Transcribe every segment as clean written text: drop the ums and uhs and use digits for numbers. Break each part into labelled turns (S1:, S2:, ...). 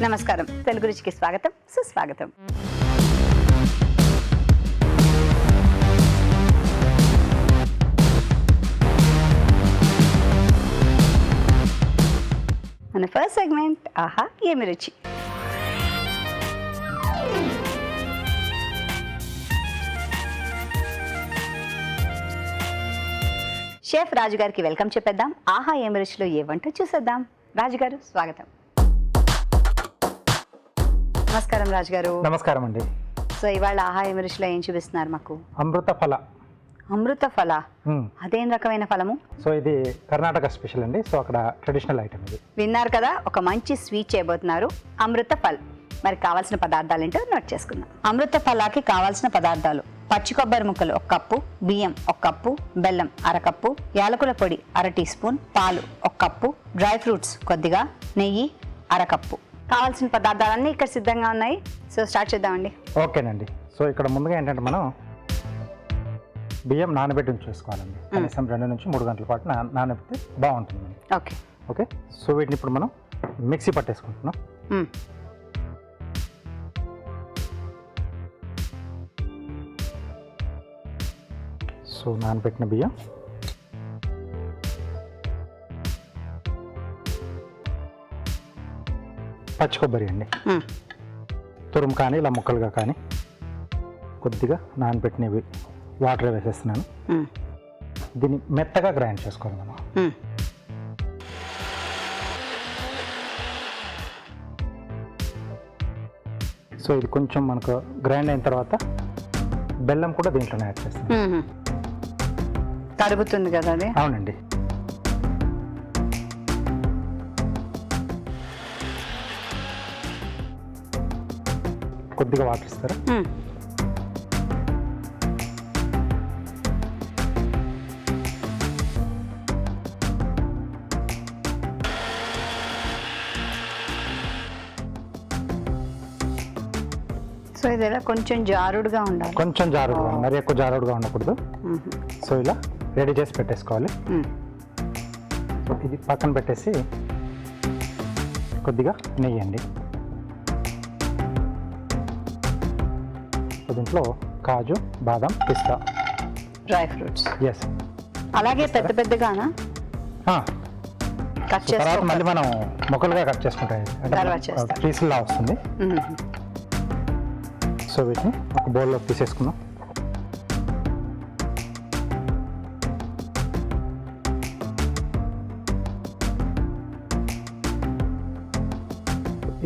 S1: నమస్కారం, తెలుగు రుచికి స్వాగతం, సుస్వాగతం. మన ఫస్ట్ సెగ్మెంట్ ఆహా ఏమి రుచి. షెఫ్ రాజు గారికి వెల్కమ్ చెప్పేద్దాం. ఆహా ఏమి రుచిలో ఏ వంట చూసేద్దాం. రాజుగారు స్వాగతం. నమస్కారం రాజుగారు.
S2: నమస్కారం అండి.
S1: సో ఇవాళ ఆహా ఏమి రుచిలో ఏం చూపిస్తున్నారు మాకు?
S2: అమృత ఫల.
S1: అమృత ఫల, అదేం రకమైన ఫలము?
S2: సో ఇది కర్ణాటక స్పెషల్ అండి. సో అక్కడ ట్రెడిషనల్ ఐటమ్ ఇది.
S1: విన్నారు కదా, ఒక మంచి స్వీట్ చేయబోతున్నారు, అమృత ఫల్. మరి కావాల్సిన పదార్థాలు ఏంటో నోట్ చేసుకుందాం. అమృత ఫలాకి కావాల్సిన పదార్థాలు: పచ్చి కొబ్బరి ముక్కలు 1 కప్పు, బియ్యం 1 కప్పు, బెల్లం 1/2 కప్పు, యాలకుల పొడి 1/2 టీ స్పూన్, పాలు 1 కప్పు, డ్రై ఫ్రూట్స్ కొద్దిగా, నెయ్యి 1/2 కప్పు. కావాల్సిన పదార్థాలన్నీ ఇక్కడ సిద్ధంగా ఉన్నాయి. సో స్టార్ట్ చేద్దామండి.
S2: ఓకేనండి. సో ఇక్కడ ముందుగా ఏంటంటే మనం బియ్యం నానబెట్టి ఉంచేసుకోవాలండి. కనీసం 2 నుంచి 3 గంటల పాటు నానబెడితే బాగుంటుంది.
S1: Okay
S2: okay. సో వీటిని ఇప్పుడు మనం మిక్సీ పట్టేసుకుంటున్నాం. సో నానబెట్టిన బియ్యం, పచ్చి కొబ్బరి అండి, తురుము కానీ ఇలా ముక్కలుగా కానీ, కొద్దిగా నానబెట్టినవి వాటర్ వేసేస్తున్నాను. దీన్ని మెత్తగా గ్రైండ్ చేసుకోవాలి మనం. సో ఇది కొంచెం మనకు గ్రైండ్ అయిన తర్వాత బెల్లం కూడా దీంట్లోనే యాడ్ చేస్తున్నాను.
S1: కరుగుతుంది కదా అది?
S2: అవునండి. కొద్దిగా వాటర్ ఇస్తారా?
S1: సో ఇది కొంచెం జారుడుగా ఉండాలి.
S2: కొంచెం జారుడుగా, మరి ఎక్కువ జారుడుగా ఉండకూడదు. సో ఇలా రెడీ చేసి పెట్టేసుకోవాలి. సో ఇది పక్కన పెట్టేసి కొద్దిగా నెయ్యి అండి. దీంట్లో కాజు, బాదం, పిస్తా,
S1: డ్రై ఫ్రూట్స్.
S2: ఎస్.
S1: అలాగే పెద్ద పెద్దగానా కట్ చేసి
S2: తర్వాత మళ్ళీ మనం ముక్కలుగా కట్ చేసుకుంటాం. పీసులా వస్తుంది. సో వీటిని ఒక బౌల్లోకి తీసేసుకున్నాం.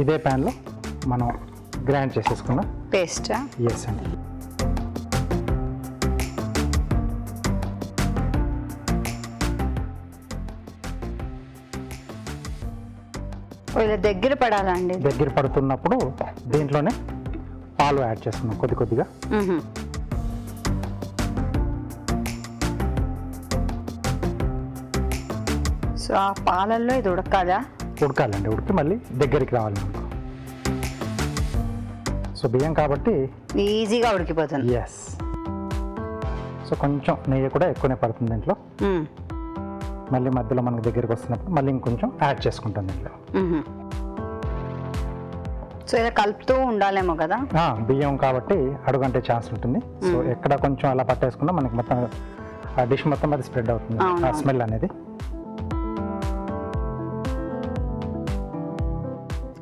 S2: ఇదే ప్యాన్లో మనం గ్రైండ్ చేసేసుకున్నాం
S1: పేస్ట్.
S2: ఎస్ అండి.
S1: ఇలా దగ్గర పడాలండి.
S2: దగ్గర పడుతున్నప్పుడు దీంట్లోనే పాలు యాడ్ చేసుకున్నాం కొద్ది కొద్దిగా.
S1: సో ఆ పాలల్లో ఇది ఉడకాలా?
S2: ఉడకాలండి. ఉడికి మళ్ళీ దగ్గరికి రావాలి మనకు. సో బియ్యం కాబట్టి
S1: ఈజీగా ఉడికిపోతుంది.
S2: ఎస్. సో కొంచెం నెయ్యి కూడా ఎక్కువనే పడుతుంది దీంట్లో. మళ్ళీ మధ్యలో మనకు దగ్గరికి వస్తున్నప్పుడు మళ్ళీ ఇంకొంచెం యాడ్ చేసుకుంటాం దీంట్లో.
S1: సో ఇలా కలుపుతూ ఉండాలేమో కదా.
S2: బియ్యం కాబట్టి అడుగంటే ఛాన్స్ ఉంటుంది. సో ఎక్కడ కొంచెం అలా పట్టేసుకున్నా మనకి మొత్తం ఆ డిష్ మొత్తం అది స్ప్రెడ్ అవుతుంది, ఆ స్మెల్ అనేది.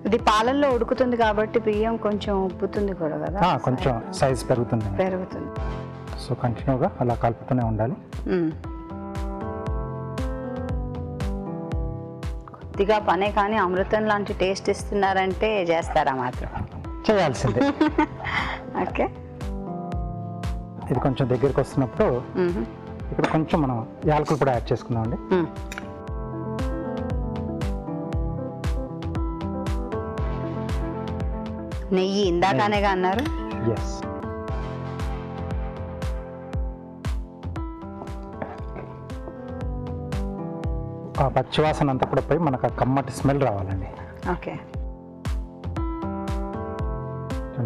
S1: ఇది పాలల్లో ఉడుకుతుంది కాబట్టి బియ్యం కొంచెం ఉబ్బుతుంది కూడా కదా,
S2: కొంచెం సైజ్ పెరుగుతుంది. సో కంటిన్యూగా అలా కలుపుతూనే ఉండాలి.
S1: కొద్దిగా పనే కానీ అమృతం లాంటి టేస్ట్ ఇస్తున్నారంటే చేస్తారా? మాత్రం
S2: చేయాల్సిందే.
S1: ఓకే.
S2: ఇది కొంచెం దగ్గరికి వస్తున్నప్పుడు ఇక్కడ కొంచెం మనం యాలకులు కూడా యాడ్ చేసుకుందాం అండి.
S1: నెయ్యి ఇందాకనేగా అన్నారు.
S2: ఎస్. ఆ పచ్చివాసన అంతా కూడా పోయి మనకు ఆ కమ్మటి స్మెల్ రావాలండి.
S1: ఓకే.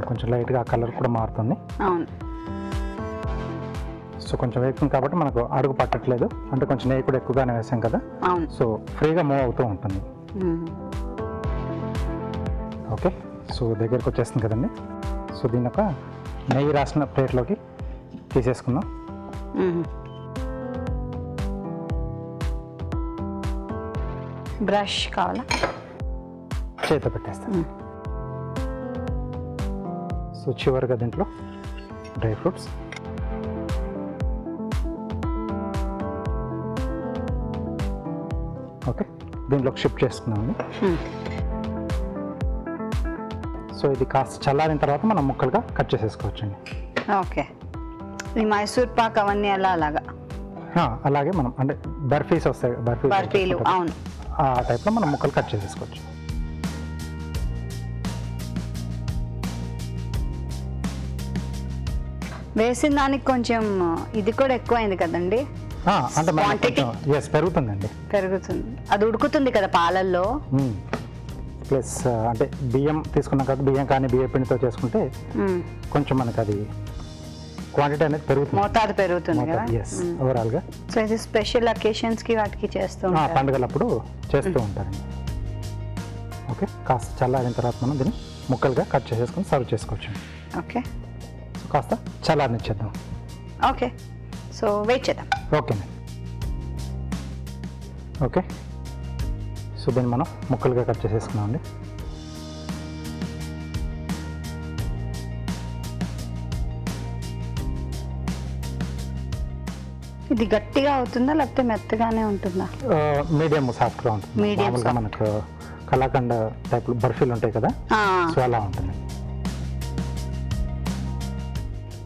S2: కొంచెం లైట్గా ఆ కలర్ కూడా మారుతుంది.
S1: అవును.
S2: సో కొంచెం వేస్తుంది కాబట్టి మనకు అడుగు పట్టట్లేదు, అంటే కొంచెం నెయ్యి కూడా ఎక్కువగానే వేసాం కదా.
S1: అవును.
S2: సో ఫ్రీగా మూవ్ అవుతూ ఉంటుంది. ఓకే, సో దగ్గరికి వచ్చేస్తుంది కదండి. సో దీని ఒక నెయ్యి రాసిన ప్లేట్లోకి తీసేసుకుందాం.
S1: బ్రష్ కావాలా?
S2: చేత పెట్టేస్తాను. సో చివరిగా దీంట్లో డ్రై ఫ్రూట్స్, ఓకే, దీంట్లోకి షిఫ్ట్ చేసుకున్నామండి. సో ఇది కాస్త చల్లారిన తర్వాత మనం ముక్కలుగా కట్ చేసేసుకోవచ్చండి.
S1: ఓకే, ఈ మైసూర్ పాక్ అవన్నీ ఎలా అలాగా?
S2: అలాగే మనం అంటే బర్ఫీస్ వస్తాయి,
S1: బర్ఫీలు, అవును,
S2: ఆ టైప్లో మనం ముక్కలు కట్ చేసేసుకోవచ్చు.
S1: వేసిన దానికి కొంచెం ఇది కూడా ఎక్కువైంది కదండి,
S2: అంటే
S1: Quantity?
S2: పెరుగుతుందండి,
S1: పెరుగుతుంది. అది ఉడుకుతుంది కదా పాలల్లో.
S2: ప్లస్ అంటే బియ్యం తీసుకున్నాం కదా, బియ్యం కానీ బియ్య పిండితో చేసుకుంటే కొంచెం మనకు అది క్వాంటిటీ అనేది పెరుగుతుంది,
S1: మోతాదు పెరుగుతుంది కదా.
S2: ఓవరాల్గా.
S1: సో ఇది స్పెషల్ అకేషన్స్కి వాటికి చేస్తూ ఉంటారు.
S2: పండుగలప్పుడు చేస్తూ ఉంటారండి. ఓకే, కాస్త చల్లారిన తర్వాత మనం దీన్ని ముక్కలుగా కట్ చేసేసుకొని సర్వ్ చేసుకోవచ్చు.
S1: ఓకే,
S2: సో కాస్త చల్లారనిచ్చేద్దాం.
S1: ఓకే, సో వెయిట్ చేద్దాం.
S2: ఓకేనండి. ఓకే, సో దీన్ని మనం ముక్కలుగా కట్ చేసేసుకున్నామండి.
S1: ఇది గట్టిగా అవుతుందా లేకపోతే మెత్తగానే ఉంటుందా?
S2: మీడియం సాఫ్ట్గా ఉంటుంది.
S1: Medium
S2: మామూలుగా
S1: soft.
S2: మనకు కలాకండ టైప్ బర్ఫీలు ఉంటాయి కదా, సో అలా ఉంటుంది.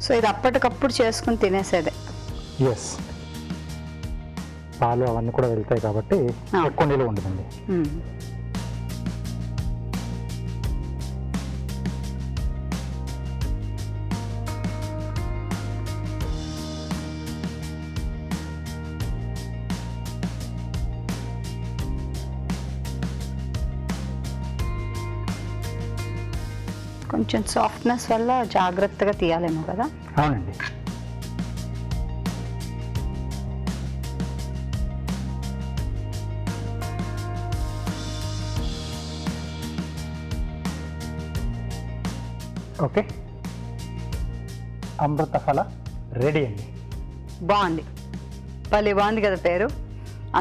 S1: సో ఇది అప్పటికప్పుడు చేసుకుని తినేసేదే.
S2: ఎస్, పాలు అవన్నీ కూడా వెళ్తాయి కాబట్టి ఎక్కువ నిలువ ఉండదండి.
S1: కొంచెం సాఫ్ట్నెస్ వల్ల జాగ్రత్తగా తీయాలేమో కదా.
S2: అవునండి. ఓకే, అమృతఫల రెడీ అండి.
S1: బాగుంది, భలే బాగుంది కదా పేరు,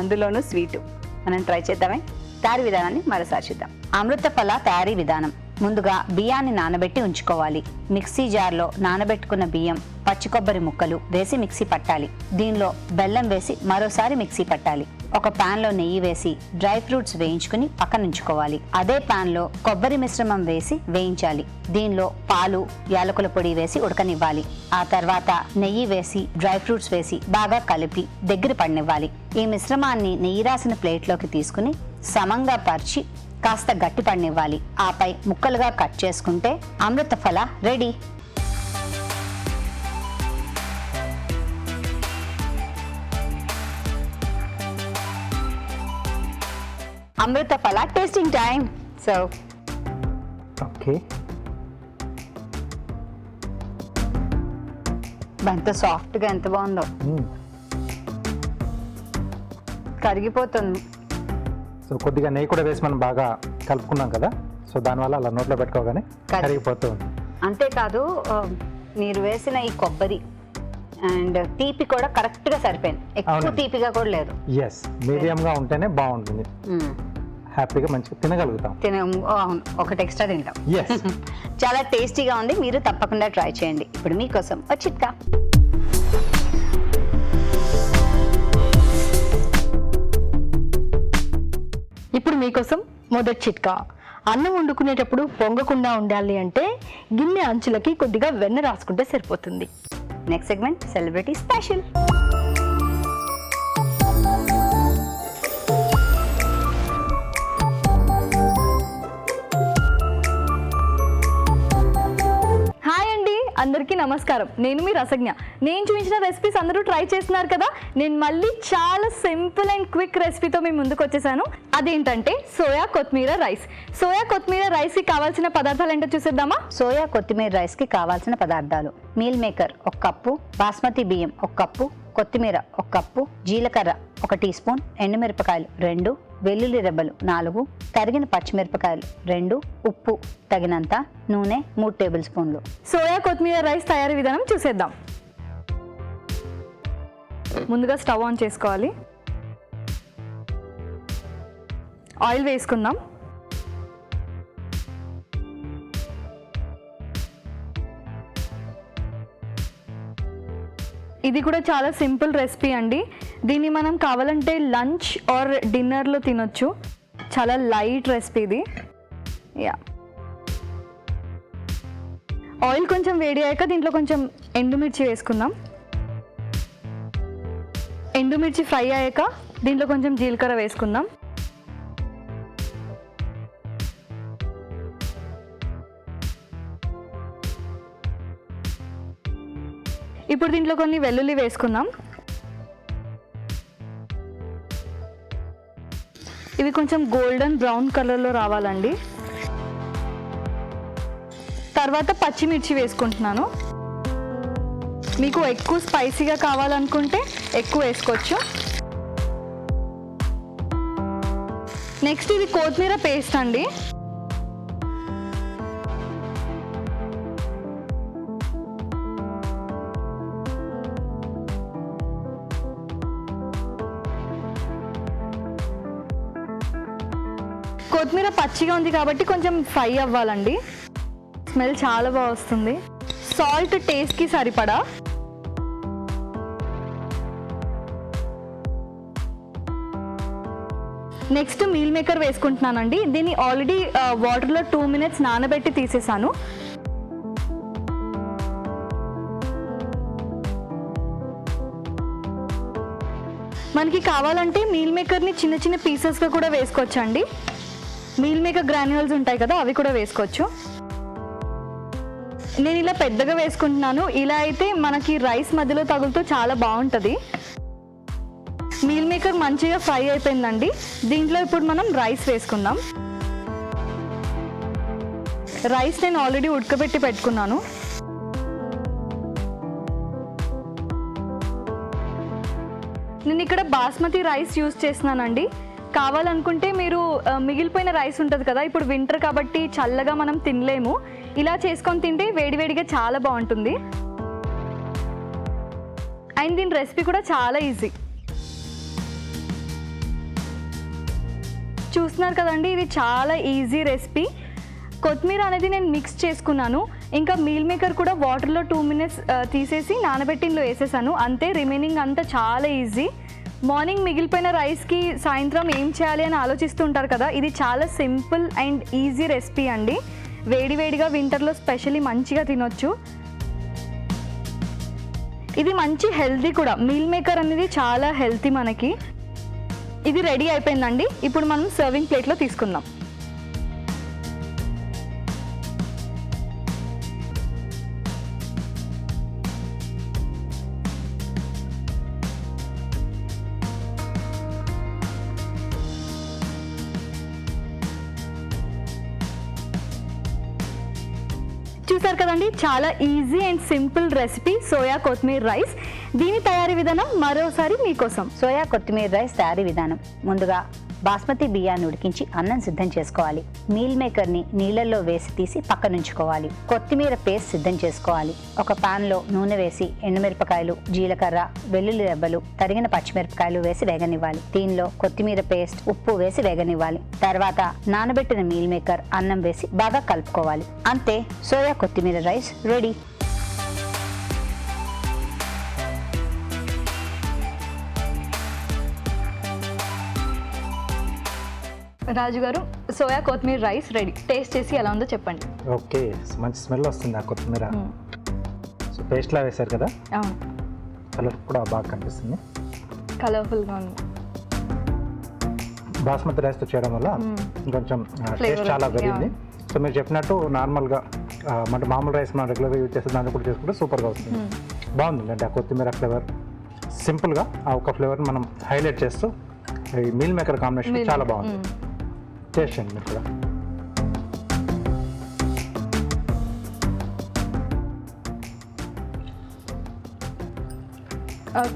S1: అందులోనూ స్వీటు. మనం ట్రై చేద్దామే. తయారీ విధానాన్ని మరోసారి చూద్దాం. అమృతఫల తయారీ విధానం. ముందుగా బియ్యాన్ని నానబెట్టి ఉంచుకోవాలి. మిక్సీ జార్లో నానబెట్టుకున్న బియ్యం, పచ్చి కొబ్బరి ముక్కలు వేసి మిక్సీ పట్టాలి. దీనిలో బెల్లం వేసి మరోసారి మిక్సీ పట్టాలి. ఒక పాన్ లో నెయ్యి వేసి డ్రై ఫ్రూట్స్ వేయించుకుని పక్కనుంచుకోవాలి. అదే పాన్ లో కొబ్బరి మిశ్రమం వేసి వేయించాలి. దీనిలో పాలు, యాలకుల పొడి వేసి ఉడకనివ్వాలి. ఆ తర్వాత నెయ్యి వేసి డ్రై ఫ్రూట్స్ వేసి బాగా కలిపి దగ్గర పడనివ్వాలి. ఈ మిశ్రమాన్ని నెయ్యి రాసిన ప్లేట్లోకి తీసుకుని సమంగా పరిచి కాస్త గట్టి పడనివ్వాలి. ఆపై ముక్కలుగా కట్ చేసుకుంటే Amruthaphala ready. Amruthaphala tasting time. So
S2: okay,
S1: ఎంత సాఫ్ట్గా, ఎంత బాగుందో, కరిగిపోతుంది.
S2: సో కొద్దిగా నెయ్యి కూడా వేసి మనం బాగా కలుపుకున్నాం కదా, సో దానివల్ల అలా నోట్లో పెట్టుకోగానే కరిగిపోతూ ఉంది.
S1: అంతేకాదు మీరు వేసిన ఈ కొబ్బరి అండ్ తీపి కూడా కరెక్ట్ గా సరిపోయింది, ఎక్కువ తీపిగా కూడా లేదు.
S2: ఎస్, మీడియంగా ఉంటేనే బాగుంటుంది, హ్యాపీగా మంచిగా తినగలుగుతాం.
S1: అవును, ఒకటి ఎక్స్ట్రా తింటాం.
S2: ఎస్,
S1: చాలా టేస్టీగా ఉంది, మీరు తప్పకుండా ట్రై చేయండి. ఇప్పుడు మీకోసం ఒక చిట్కా.
S3: ఇప్పుడు మీకోసం మొదటి చిట్కా. అన్నం వండుకునేటప్పుడు పొంగకుండా ఉండాలి అంటే గిన్నె అంచులకి కొద్దిగా వెన్న రాసుకుంటే సరిపోతుంది.
S1: Next segment celebrity special.
S3: Hi అండి, అందరికీ నమస్కారం. నేను మీ రసజ్ఞ. నేను చూపించిన రెసిపీస్ అందరూ ట్రై చేస్తున్నారు కదా, నేను మళ్ళీ చాలా సింపుల్ అండ్ క్విక్ రెసిపీతో మీ ముందుకు వచ్చేసాను. అదేంటంటే సోయా కొత్తిమీర రైస్. సోయా కొత్తిమీర రైస్కి కావాల్సిన పదార్థాలు ఏంటో చూసేద్దామా.
S1: సోయా కొత్తిమీర రైస్కి కావాల్సిన పదార్థాలు: మీల్ మేకర్ 1 కప్పు, బాస్మతి బియ్యం 1 కప్పు, కొత్తిమీర 1 కప్పు, జీలకర్ర 1 టీ స్పూన్, ఎండుమిరపకాయలు 2, వెల్లుల్లి రెబ్బలు 4, తరిగిన పచ్చిమిరపకాయలు 2, ఉప్పు తగినంత, నూనె 3 టేబుల్ స్పూన్లు.
S3: సోయా కొత్తిమీర రైస్ తయారీ విధానం చూసేద్దాం. ముందుగా స్టవ్ ఆన్ చేసుకోవాలి. ఆయిల్ వేసుకుందాం. ఇది కూడా చాలా సింపుల్ రెసిపీ అండి. దీన్ని మనం కావాలంటే లంచ్ ఆర్ డిన్నర్లో తినొచ్చు. చాలా లైట్ రెసిపీ ఇది. యా, ఆయిల్ కొంచెం వేడి అయ్యాక దీంట్లో కొంచెం ఎండుమిర్చి వేసుకుందాం. ఎండుమిర్చి ఫ్రై అయ్యాక దీంట్లో కొంచెం జీలకర్ర వేసుకుందాం. ఇప్పుడు దీంట్లో కొన్ని వెల్లుల్లి వేసుకుందాం. ఇవి కొంచెం గోల్డెన్ బ్రౌన్ కలర్లో రావాలండి. తర్వాత పచ్చిమిర్చి వేసుకుంటున్నాను. మీకు ఎక్కువ స్పైసీగా కావాలనుకుంటే ఎక్కువ వేసుకోవచ్చు. నెక్స్ట్ ఇది కొత్తిమీర పేస్ట్ అండి. కొత్తిమీర పచ్చిగా ఉంది కాబట్టి కొంచెం ఫ్రై అవ్వాలండి. స్మెల్ చాలా బాగా వస్తుంది. సాల్ట్ టేస్ట్కి సరిపడా. నెక్స్ట్ మీల్ మేకర్ వేసుకుంటున్నానండి. దీన్ని ఆల్రెడీ వాటర్లో 2 మినిట్స్ నానబెట్టి తీసేసాను. మనకి కావాలంటే మీల్ మేకర్ని చిన్న చిన్న పీసెస్గా కూడా వేసుకోవచ్చండి. మీల్ మేకర్ గ్రాన్యూల్స్ ఉంటాయి కదా, అవి కూడా వేసుకోవచ్చు. నేను ఇలా పెద్దగా వేసుకుంటున్నాను. ఇలా అయితే మనకి రైస్ మధ్యలో తగులుతూ చాలా బాగుంటుంది. మీల్ మేకర్ మంచిగా ఫ్రై అయిపోయిందండి. దీంట్లో ఇప్పుడు మనం రైస్ వేసుకుందాం. రైస్ నేను ఆల్రెడీ ఉడకబెట్టి పెట్టుకున్నాను. నేను ఇక్కడ బాస్మతి రైస్ యూజ్ చేస్తున్నానండి. కావాలనుకుంటే మీరు మిగిలిపోయిన రైస్ ఉంటుంది కదా, ఇప్పుడు వింటర్ కాబట్టి చల్లగా మనం తినలేము. ఇలా చేసుకొని తింటే వేడివేడిగా చాలా బాగుంటుంది. అండ్ దీని రెసిపీ కూడా చాలా ఈజీ. చూస్తున్నారు కదండి, ఇది చాలా ఈజీ రెసిపీ. కొత్తిమీర అనేది నేను మిక్స్ చేసుకున్నాను. ఇంకా మీల్ మేకర్ కూడా వాటర్లో 2 మినిట్స్ తీసేసి నానబెట్టిలో వేసేసాను. అంతే, రిమైనింగ్ అంతా చాలా ఈజీ. మార్నింగ్ మిగిలిపోయిన రైస్కి సాయంత్రం ఏం చేయాలి అని ఆలోచిస్తుంటారు కదా, ఇది చాలా సింపుల్ అండ్ ఈజీ రెసిపీ అండి. వేడివేడిగా వింటర్లో స్పెషల్లీ మంచిగా తినొచ్చు. ఇది మంచి హెల్తీ కూడా. మీల్ మేకర్ అనేది చాలా హెల్తీ మనకి. ఇది రెడీ అయిపోయిందండి. ఇప్పుడు మనం సర్వింగ్ ప్లేట్లో తీసుకుందాం. చూసారు కదండి, చాలా easy and simple recipe soya కొత్తిమీర రైస్. దీని తయారీ విధానం మరోసారి మీకోసం.
S1: సోయా కొత్తిమీర రైస్ తయారీ విధానం. ముందుగా బాస్మతి బియ్యాన్ని ఉడికించి అన్నం సిద్ధం చేసుకోవాలి. మీల్ మేకర్ని నీళ్ళల్లో వేసి తీసి పక్కనుంచుకోవాలి. కొత్తిమీర పేస్ట్ సిద్ధం చేసుకోవాలి. ఒక పాన్లో నూనె వేసి ఎండుమిరపకాయలు, జీలకర్ర, వెల్లుల్లి రెబ్బలు, తరిగిన పచ్చిమిరపకాయలు వేసి వేగనివ్వాలి. దీనిలో కొత్తిమీర పేస్ట్, ఉప్పు వేసి వేగనివ్వాలి. తర్వాత నానబెట్టిన మీల్ మేకర్, అన్నం వేసి బాగా కలుపుకోవాలి. అంతే, సోయా కొత్తిమీర రైస్ రెడీ.
S3: రాజు గారు, సోయా కొత్తిమీర రైస్ రెడీ. టేస్ట్ చేసి ఎలా ఉందో చెప్పండి.
S2: ఓకే, మంచి స్మెల్ వస్తుంది ఆ కొత్తిమీర. సో పేస్ట్లా వేశారు కదా,
S3: అవును,
S2: కలర్ కూడా బాగా కనిపిస్తుంది,
S3: కలర్ఫుల్గా ఉంది.
S2: బాస్మతి రైస్తో చేయడం వల్ల ఇంకొంచెం టేస్ట్ చాలా పెరిగింది. సో మీరు చెప్పినట్టు నార్మల్గా అంటే మామూలు రైస్ మనం రెగ్యులర్గా యూజ్ చేస్తే దాన్ని కూడా చేసుకుంటే సూపర్గా వస్తుంది. బాగుంది అంటే ఆ కొత్తిమీర ఫ్లేవర్. సింపుల్గా ఆ ఒక ఫ్లేవర్ మనం హైలైట్ చేస్తూ ఈ మీల్ మేకర్ కాంబినేషన్ చాలా బాగుంది. టేస్ట్ చేయండి మీరు కూడా.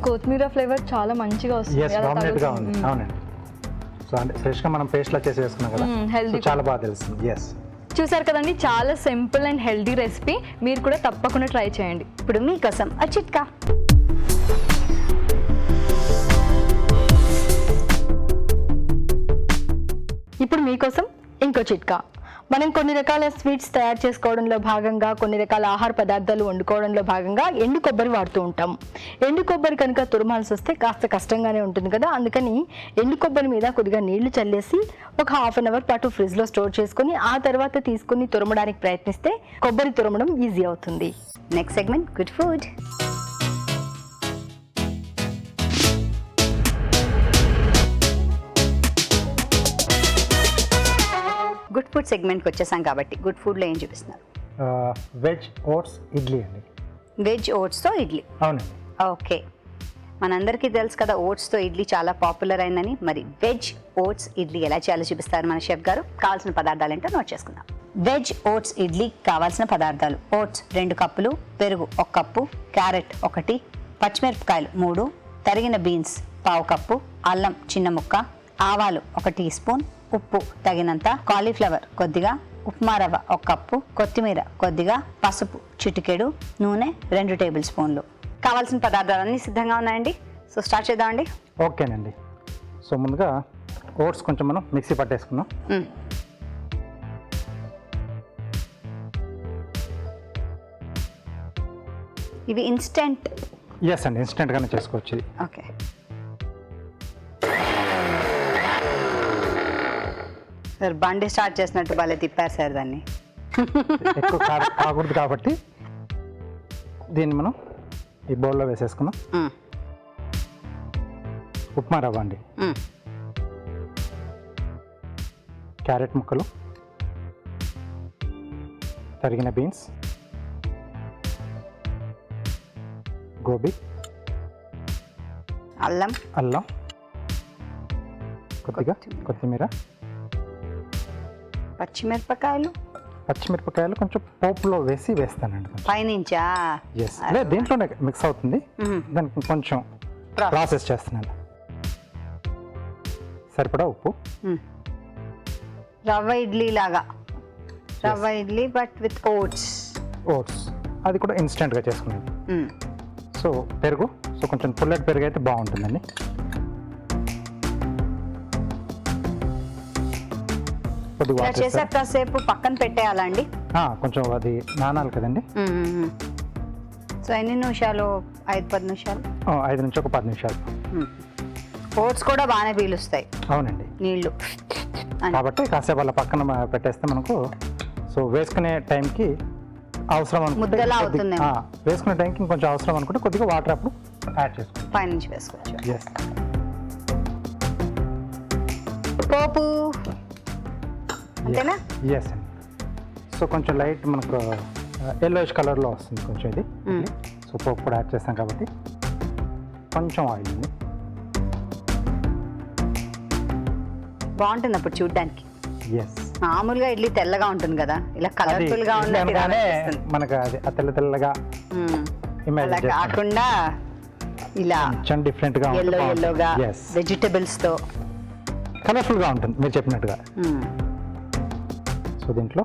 S3: కొత్తిమీర ఫ్లేవర్ చాలా మంచిగా వస్తుంది
S2: ఎస్
S3: అలా
S2: డామినేట్గా ఉంది.
S3: తగులుతుంది.
S2: అవునండి. సో అంటే ఫ్రెష్గా మనం పేస్ట్లా చేసి వేసుకున్నాం కదా,
S3: healthy
S2: సో చాలా బాగా తెలుస్తుంది. ఎస్
S3: చూసారు కదండి, చాలా సింపుల్ అండ్ హెల్దీ రెసిపీ. మీరు కూడా తప్పకుండా ట్రై చేయండి.
S1: ఇప్పుడు మీకోసం ఆ చిట్కా.
S3: ఇప్పుడు మీకోసం ఇంకో చిట్కా. మనం కొన్ని రకాల స్వీట్స్ తయారు చేసుకోవడంలో భాగంగా, కొన్ని రకాల ఆహార పదార్థాలు వండుకోవడంలో భాగంగా ఎండు కొబ్బరి వాడుతూ ఉంటాం. ఎండు కొబ్బరి కనుక తురమాల్సి వస్తే కాస్త కష్టంగానే ఉంటుంది కదా, అందుకని ఎండు కొబ్బరి మీద కొద్దిగా నీళ్లు చల్లేసి ఒక 1/2 అవర్ పాటు ఫ్రిడ్జ్లో స్టోర్ చేసుకుని ఆ తర్వాత తీసుకుని తురమడానికి ప్రయత్నిస్తే కొబ్బరి తురమడం ఈజీ అవుతుంది.
S1: Next segment good food. Good food సెగ్మెంట్కి వచ్చేసాం కాబట్టి గుడ్ ఫుడ్లో ఏం చూపిస్తున్నారు?
S2: వెజ్ ఓట్స్ ఇడ్లీ అండి.
S1: వెజ్ ఓట్స్తో ఇడ్లీ.
S2: అవునండి.
S1: ఓకే, మనందరికీ తెలుసు కదా ఓట్స్తో ఇడ్లీ చాలా పాపులర్ అయిందని. మరి వెజ్ ఓట్స్ ఇడ్లీ ఎలా చేయాలో చూపిస్తారు మన షెఫ్ గారు. కావాల్సిన పదార్థాలు ఏంటో నోట్ చేసుకుందాం. వెజ్ ఓట్స్ ఇడ్లీ కావాల్సిన పదార్థాలు: ఓట్స్ 2 కప్పులు, పెరుగు 1 కప్పు, క్యారెట్ 1, పచ్చిమిరపకాయలు 3, తరిగిన బీన్స్ 1/2 కప్పు, అల్లం చిన్న ముక్క, ఆవాలు 1 టీ స్పూన్, ఉప్పు తగినంత, కాలీఫ్లవర్ కొద్దిగా, ఉప్మా రవ్వ 1 కప్పు, కొత్తిమీర కొద్దిగా, పసుపు చిటికెడు, నూనె 2 టేబుల్ స్పూన్లు. కావాల్సిన పదార్థాలన్నీ సిద్ధంగా ఉన్నాయండి. సో స్టార్ట్ చేద్దామండి.
S2: ఓకేనండి. సో ముందుగా ఓట్స్ కొంచెం మనం మిక్సీ పట్టేసుకుందాం.
S1: ఇవి ఇన్స్టెంట్?
S2: ఎస్ అండి, ఇన్స్టెంట్గానే చేసుకోవచ్చు ఇది.
S1: ఓకే. సార్ బండి స్టార్ట్ చేసినట్టు భలే తిప్పారు సార్ దాన్ని.
S2: ఎక్కువ కాకూడదు కాబట్టి దీన్ని మనం ఈ బౌల్లో వేసేసుకుందాం. ఉప్మా రవ్వ అండి, క్యారెట్ ముక్కలు, తరిగిన బీన్స్, గోబీ, అల్లం, కొద్దిగా కొత్తిమీర, పచ్చిమిరపకాయలు కొంచెం పోపులో వేస్తానండి.
S1: పైనుంచా?
S2: ఎస్, లేదు దీంట్లోనే మిక్స్ అవుతుంది. దానికి కొంచెం ప్రాసెస్ చేస్తున్నాను. సరిపడా ఉప్పు.
S1: రవ్వ ఇడ్లీ లాగా, రవ్వ ఇడ్లీ బట్ విత్ ఓట్స్.
S2: అది కూడా ఇన్స్టెంట్గా చేసుకున్నాను. సో పెరుగు, సో కొంచెం పుల్లటి పెరుగు అయితే బాగుంటుందండి. కొద్దిగా
S1: చేసాక కాసేపు పక్కన పెట్టేయాలండి.
S2: కొంచెం అది నానాలి కదండి.
S1: సో ఎన్ని నిమిషాలు? 5-10 నిమిషాలు.
S2: 5 నుంచి ఒక 10 నిమిషాలు.
S1: ఓట్స్ కూడా బాగానే పీలుస్తాయి.
S2: అవునండి,
S1: నీళ్ళు.
S2: కాబట్టి కాసేపు అలా పక్కన పెట్టేస్తే మనకు సో వేసుకునే టైంకి అవసరం అనుకుంటే వేసుకునే టైంకి ఇంకొంచెం అవసరం అనుకుంటే కొద్దిగా వాటర్ అప్పుడు యాడ్ చేసుకోవచ్చు.
S1: పైనుంచి వేసుకోవచ్చు.
S2: ఎస్.
S1: పోపు అంతేనా?
S2: ఎస్ అండి. సో కొంచెం లైట్ మనకు ఎల్లోయిష్ కలర్లో వస్తుంది కొంచెం ఇది. సో పోపు కూడా యాడ్ చేస్తాం కాబట్టి కొంచెం ఆయిల్ ఉంది.
S1: బాగుంటుంది అప్పుడు చూడ్డానికి.
S2: ఎస్.
S1: మామూలుగా ఇడ్లీ తెల్లగా ఉంటుంది కదా, ఇలా కలర్ఫుల్ గా ఉన్నది
S2: మనకు అది తెల్లగా
S1: అలా కాకుండా ఇలా
S2: డిఫరెంట్ గా
S1: ఎల్లోగా వెజిటబుల్స్ తో
S2: కలర్ఫుల్ గా ఉంటుంది మీరు చెప్పినట్టుగా. సో దీంట్లో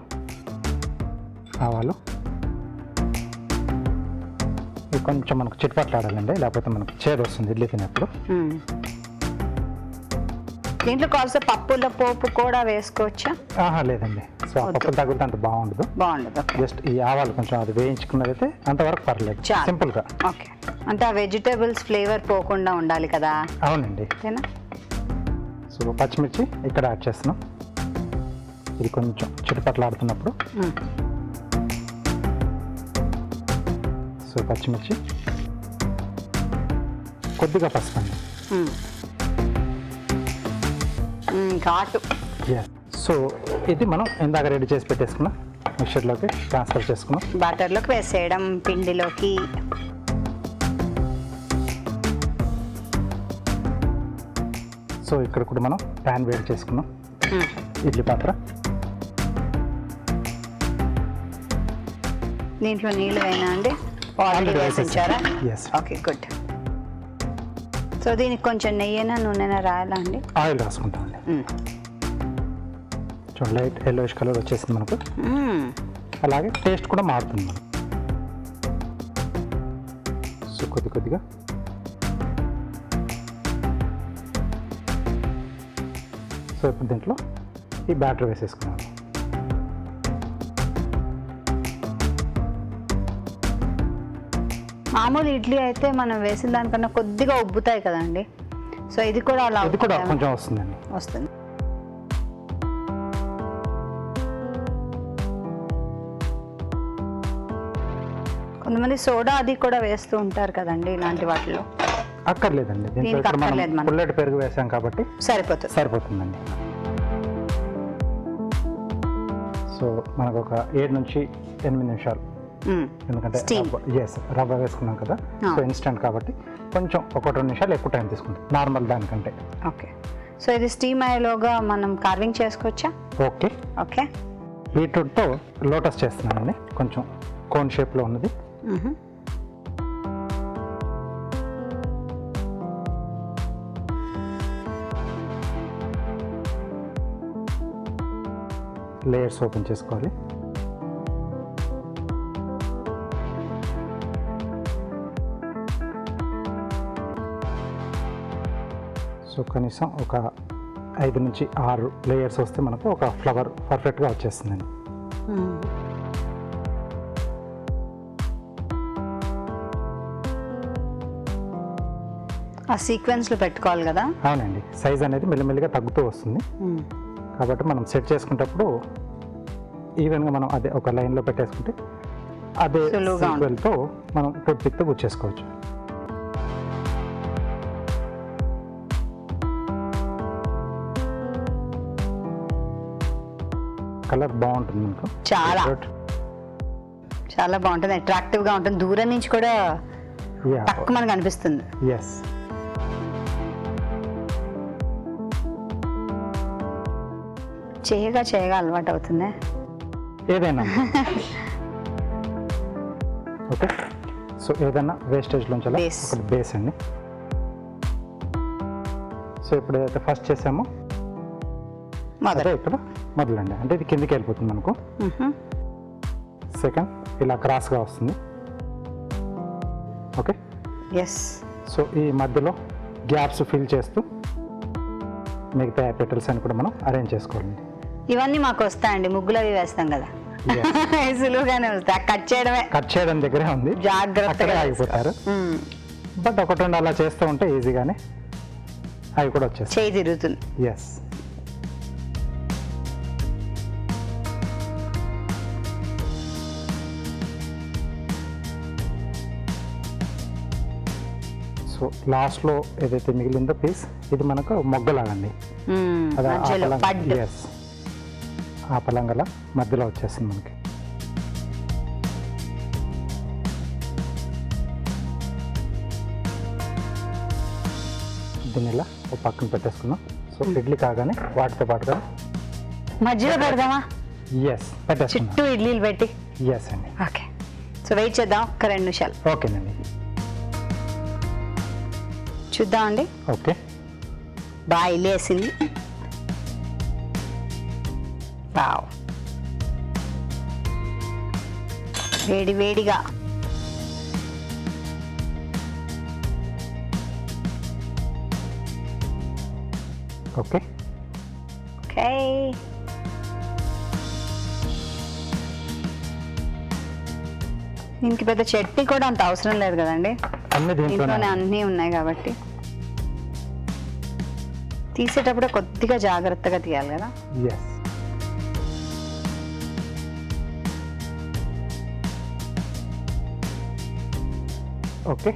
S2: ఆవాలు ఇది కొంచెం మనకు చిట్పట్లాడాలండి, లేకపోతే మనకు చేదు వస్తుంది ఇడ్లీ తినేప్పుడు.
S1: దీంట్లో కావాల్సిన పప్పుల పోపు కూడా వేసుకోవచ్చా?
S2: లేదండి. సో ఆ పప్పులు తగ్గితే అంత బాగుండదు. జస్ట్ ఈ ఆవాలు కొంచెం అది వేయించుకున్నదైతే అంతవరకు పర్లేదు, సింపుల్ గా.
S1: ఓకే, అంటే ఆ వెజిటేబుల్స్ ఫ్లేవర్ పోకుండా ఉండాలి కదా.
S2: అవునండి. సో పచ్చిమిర్చి ఇక్కడ యాడ్ చేస్తున్నాం. ఇది కొంచెం చిటపట్లాడుతున్నప్పుడు సో పచ్చిమిర్చి, కొద్దిగా పసుపు అండి.
S1: ఘాటు.
S2: సో ఇది మనం ఇందాక రెడీ చేసి పెట్టేసుకున్నాం, మిక్చర్లోకి ట్రాన్స్ఫర్ చేసుకున్నాం.
S1: బటర్లోకి వేసేయడం, పిండిలోకి.
S2: సో ఇక్కడ కూడా మనం ప్యాన్ వేడి చేసుకున్నాం, ఇడ్లీ పాత్ర.
S1: దీంట్లో నీళ్ళు వేయనా అండి? ఆల్రెడీ వేసించారా?
S2: ఎస్.
S1: Okay, good. సో దీనికి కొంచెం నెయ్యినా నూనెనా రాయాలా అండి?
S2: ఆయిల్ రాసుకుంటామండి. చూడండి లైట్ ఎల్లోయిష్ కలర్ వచ్చేసింది మనకు. అలాగే టేస్ట్ కూడా మారుతుంది మనకు. సో కొద్దిగా సో ఇప్పుడు దీంట్లో ఈ బ్యాటర్ వేసేసుకున్నాను.
S1: మామూలు ఇడ్లీ అయితే మనం వేసిన దానికన్నా కొద్దిగా ఉబ్బుతాయి కదండి. సో ఇది కూడా అలా
S2: ఇది కూడా కొంచెం వస్తుందండి.
S1: వస్తుంది. కొంతమంది సోడా అది కూడా వేస్తూ ఉంటారు కదండి ఇలాంటి వాటిలో.
S2: అక్కర్లేదండి, దీంట్లో
S1: దీనికి
S2: ఇప్పుడు
S1: అక్కర్లేదు
S2: మనం
S1: మనకు.
S2: పుల్లటి పెరుగు వేసాం కాబట్టి సరిపోతుందండి. సో మనకు ఒక 7 నుంచి 8 నిమిషాలు, ఎందుకంటే
S1: Steam.
S2: రవ్వ వేసుకున్నాం కదా, సో ఇన్స్టెంట్ కాబట్టి కొంచెం 1-2 నిమిషాలు ఎక్కువ టైం తీసుకుంటాం నార్మల్ దానికంటే.
S1: ఓకే. సో ఇది స్టీమ్ అయ్యేలోగా మనం కార్వింగ్ చేసుకోవచ్చా?
S2: ఓకే.
S1: ఓకే.
S2: బీట్రూట్తో లోటస్ చేస్తున్నానండి, కొంచెం కోన్ షేప్లో ఉన్నది. లేయర్స్ ఓపెన్ చేసుకోవాలి. సో కనీసం ఒక 5 నుంచి 6 లేయర్స్ వస్తే మనకు ఒక ఫ్లవర్ పర్ఫెక్ట్గా వచ్చేస్తుందండి.
S1: ఆ సీక్వెన్స్లో పెట్టుకోవాలి కదా.
S2: అవునండి, సైజ్ అనేది మెల్లిమెల్లిగా తగ్గుతూ వస్తుంది కాబట్టి మనం సెట్ చేసుకునేటప్పుడు ఈవెన్గా మనం అదే ఒక లైన్లో పెట్టేసుకుంటే అదే
S1: సులువుగా
S2: సీక్వెల్తో మనం టూత్ పిక్తో గుచ్చేసుకోవచ్చు. కలర్ బాగుంటుంది మనకు,
S1: చాలా చాలా బాగుంటుంది, అట్రాక్టివ్గా ఉంటుంది. దూరం నుంచి కూడా తక్కువ మనకు అనిపిస్తుంది.
S2: ఎస్.
S1: చేయగా అలవాటు అవుతుంది
S2: ఏదైనా. ఓకే. సో ఏదైనా వేస్టేజ్లోంచి అలా
S1: Base.
S2: ఒకటి బేస్ అండి. సో ఇప్పుడు ఏదైతే ఫస్ట్ చేసామో అదే ఇక్కడ మొదలండి, అంటే ఇది కిందికి వెళ్ళిపోతుంది మనకు. సెకండ్ ఇలా క్రాస్గా వస్తుంది. ఓకే.
S1: ఎస్.
S2: సో ఈ మధ్యలో గ్యాప్స్ ఫిల్ చేస్తూ మిగతా పెటల్స్ అని కూడా మనం అరేంజ్ చేసుకోవాలండి.
S1: ఇవన్నీ మాకు వస్తాయండి, ముగ్గులు అవి వేస్తాం కదా. సులువుగానే వస్తాయి.
S2: కట్ చేయడం దగ్గరే ఉంది,
S1: జాగ్రత్తగా
S2: అక్కడే ఆగిపోతారు. బట్ 1-2 అలా చేస్తూ ఉంటే ఈజీగానే అవి కూడా వచ్చేస్తాయి.
S1: చేయి తిరుగుతుంది.
S2: ఎస్. సో లాస్ట్లో ఏదైతే మిగిలిందో పీస్ ఇది మనకు మొగ్గలాగండి. అది
S1: మధ్యలో పడ్డు.
S2: ఎస్, ఆ పలంగల మధ్యలో వచ్చేస్తుంది మనకి. దీన్ని ఇలా ఒక పక్కన పెట్టేసుకున్నాం. సో ఇడ్లీ కాగానే వాటితో పాటుగా
S1: మధ్యలో పెడదామా?
S2: ఎస్ పెట్టేసుకున్నాం.
S1: చుట్టూ ఇడ్లీలు పెట్టి.
S2: ఎస్ అండి.
S1: ఓకే. సో వెయిట్ చేద్దాం ఒక్క 2 నిమిషాలు.
S2: ఓకేనండి.
S1: చూద్దామండి.
S2: ఓకే.
S1: బాగా ఇల్లేసింది. వావ్, వేడిగా.
S2: ఓకే.
S1: ఓకే. దీనికి పెద్ద చట్నీ కూడా అంత అవసరం లేదు కదండి,
S2: అన్ని దీంట్లోనే
S1: ఇంట్లోనే అన్నీ ఉన్నాయి కాబట్టి. తీసేటప్పుడు కొద్దిగా జాగ్రత్తగా తీయాలి కదా.
S2: Yes. Okay.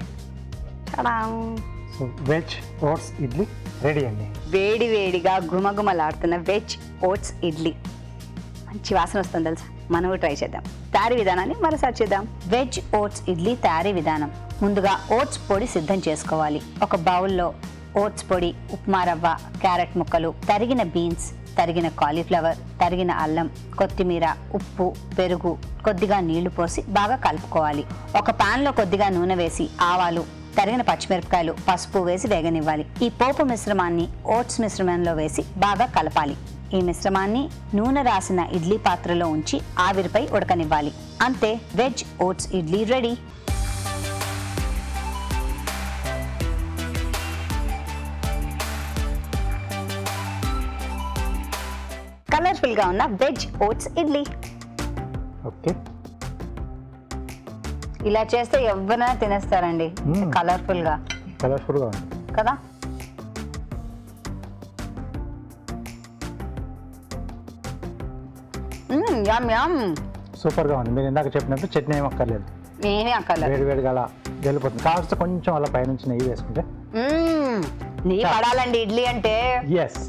S2: So veg oats idli ready అండి.
S1: వేడిగా గుమగుమలాడుతున్న వెజ్ ఓట్స్ ఇడ్లీ. మంచి వాసన వస్తుంది తెలుసా. మనం ట్రై చేద్దాం. తయారీ విధానాన్ని మరోసారి చేద్దాం. వెజ్ ఓట్స్ ఇడ్లీ తయారీ విధానం. ముందుగా ఓట్స్ పొడి సిద్ధం చేసుకోవాలి. ఒక బౌల్లో ఓట్స్ పొడి, ఉప్మా రవ్వ, క్యారెట్ ముక్కలు, తరిగిన బీన్స్, తరిగిన కాలీఫ్లవర్, తరిగిన అల్లం, కొత్తిమీర, ఉప్పు, పెరుగు, కొద్దిగా నీళ్లు పోసి బాగా కలుపుకోవాలి. ఒక పాన్లో కొద్దిగా నూనె వేసి ఆవాలు, తరిగిన పచ్చిమిరపకాయలు, పసుపు వేసి వేగనివ్వాలి. ఈ పోపు మిశ్రమాన్ని ఓట్స్ మిశ్రమంలో వేసి బాగా కలపాలి. ఈ మిశ్రమాన్ని నూనె రాసిన ఇడ్లీ పాత్రలో ఉంచి ఆవిరిపై ఉడకనివ్వాలి. అంతే, veg oats idli ready. Colourful గా ఉన్న వెజ్ ఓట్స్ ఇడ్లీ.
S2: ఓకే,
S1: ఇలా చేస్తే ఎవరైనా తినేస్తారండి. కలర్ఫుల్ గా
S2: ఉంది
S1: కదా. యమ్ యమ్,
S2: సూపర్ గా ఉంది. మీరు ఇందాక చెప్పినట్టు చట్నీ ఏం అక్కర్లేదు,
S1: నేనే అక్కర్లేదు.
S2: వేడి వేడిగా అలా వెళ్ళిపోతుంది. కాస్త కొంచెం అలా పైనుంచి నెయ్యి వేసుకుంటే
S1: నెయ్యి పడాలండి ఇడ్లీ అంటే.
S2: ఎస్,